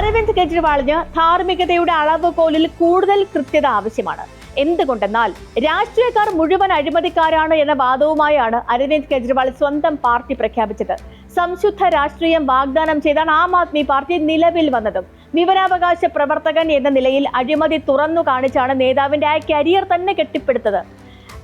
അരവിന്ദ് കെജ്രിവാളിന് ധാർമ്മികതയുടെ അളവുകോലിൽ കൂടുതൽ കൃത്യത ആവശ്യമാണ്. എന്തുകൊണ്ടെന്നാൽ രാഷ്ട്രീയക്കാർ മുഴുവൻ അഴിമതിക്കാരാണ് എന്ന വാദവുമായാണ് അരവിന്ദ് കെജ്രിവാൾ സ്വന്തം പാർട്ടി പ്രഖ്യാപിച്ചത്. സംശുദ്ധ രാഷ്ട്രീയം വാഗ്ദാനം ചെയ്താണ് ആം ആദ്മി പാർട്ടി നിലവിൽ വന്നതും. വിവരാവകാശ പ്രവർത്തകൻ എന്ന നിലയിൽ അഴിമതി തുറന്നു കാണിച്ചാണ് നേതാവിന്റെ ആ കരിയർ തന്നെ കെട്ടിപ്പടുത്തത്.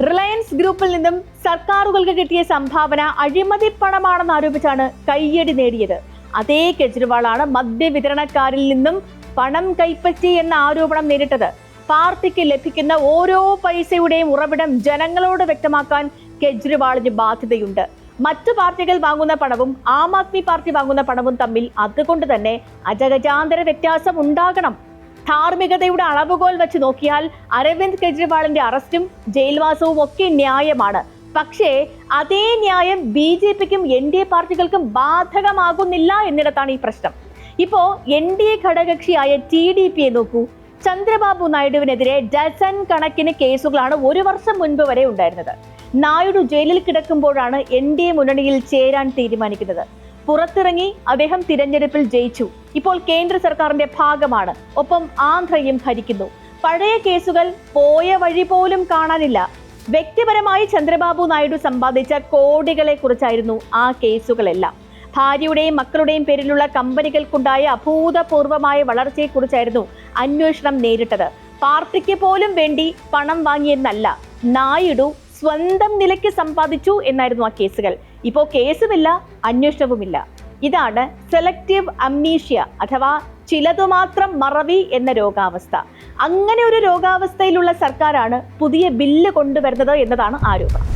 റിലയൻസ് ഗ്രൂപ്പിൽ നിന്നും സർക്കാരുകൾക്ക് കിട്ടിയ സംഭാവന അഴിമതി പണമാണെന്ന് ആരോപിച്ചാണ് കയ്യടി നേടിയത്. അതേ കെജ്രിവാളാണ് മദ്യവിതരണക്കാരിൽ നിന്നും പണം കൈപ്പറ്റി എന്ന ആരോപണം നേരിട്ടത്. പാർട്ടിക്ക് ലഭിക്കുന്ന ഓരോ പൈസയുടെയും ഉറവിടം ജനങ്ങളോട് വ്യക്തമാക്കാൻ കെജ്രിവാളിന് ബാധ്യതയുണ്ട്. മറ്റു പാർട്ടികൾ വാങ്ങുന്ന പണവും ആം ആദ്മി പാർട്ടി വാങ്ങുന്ന പണവും തമ്മിൽ അതുകൊണ്ട് തന്നെ അജഗജാന്തര വ്യത്യാസം ഉണ്ടാകണം. ധാർമ്മികതയുടെ അളവുകോൽ വെച്ച് നോക്കിയാൽ അരവിന്ദ് കെജ്രിവാളിന്റെ അറസ്റ്റും ജയിൽവാസവും ഒക്കെ ന്യായമാണ്. പക്ഷേ അതേ ന്യായം BJPക്കും NDA പാർട്ടികൾക്കും ബാധകമാകുന്നില്ല എന്നിടത്താണ് ഈ പ്രശ്നം. ഇപ്പോ NDA ഘടകകക്ഷിയായ TDPയെ നോക്കൂ. ചന്ദ്രബാബു നായിഡുവിനെതിരെ ഡസൻ കണക്കിന് കേസുകളാണ് ഒരു വർഷം മുൻപ് വരെ ഉണ്ടായിരുന്നത്. നായിഡു ജയിലിൽ കിടക്കുമ്പോഴാണ് NDA മുന്നണിയിൽ ചേരാൻ തീരുമാനിക്കുന്നത്. പുറത്തിറങ്ങി അദ്ദേഹം തിരഞ്ഞെടുപ്പിൽ ജയിച്ചു. ഇപ്പോൾ കേന്ദ്ര സർക്കാരിന്റെ ഭാഗമാണ്. ഒപ്പം ആന്ധ്രയും ഭരിക്കുന്നു. പഴയ കേസുകൾ പോയ വഴി പോലും കാണാനില്ല. വ്യക്തിപരമായി ചന്ദ്രബാബു നായിഡു സമ്പാദിച്ച കോടികളെ കുറിച്ചായിരുന്നു ആ കേസുകളെല്ലാം. ഭാര്യയുടെയും മക്കളുടെയും പേരിലുള്ള കമ്പനികൾക്കുണ്ടായ അഭൂതപൂർവമായ വളർച്ചയെക്കുറിച്ചായിരുന്നു അന്വേഷണം നേരിട്ടത്. പാർട്ടിക്ക് പോലും വേണ്ടി പണം വാങ്ങിയെന്നല്ല, നായിഡു സ്വന്തം നിലയ്ക്ക് സമ്പാദിച്ചു എന്നായിരുന്നു ആ കേസുകൾ. ഇപ്പോൾ കേസുമില്ല, അന്വേഷണവുമില്ല. ഇതാണ് സെലക്റ്റീവ് അംനീഷ്യ അഥവാ ചിലതുമാത്രം മറവി എന്ന രോഗാവസ്ഥ. അങ്ങനെ ഒരു രോഗാവസ്ഥയിലുള്ള സർക്കാരാണ് പുതിയ ബില്ല് കൊണ്ടുവരുന്നത് എന്നതാണ് ആരോപണം.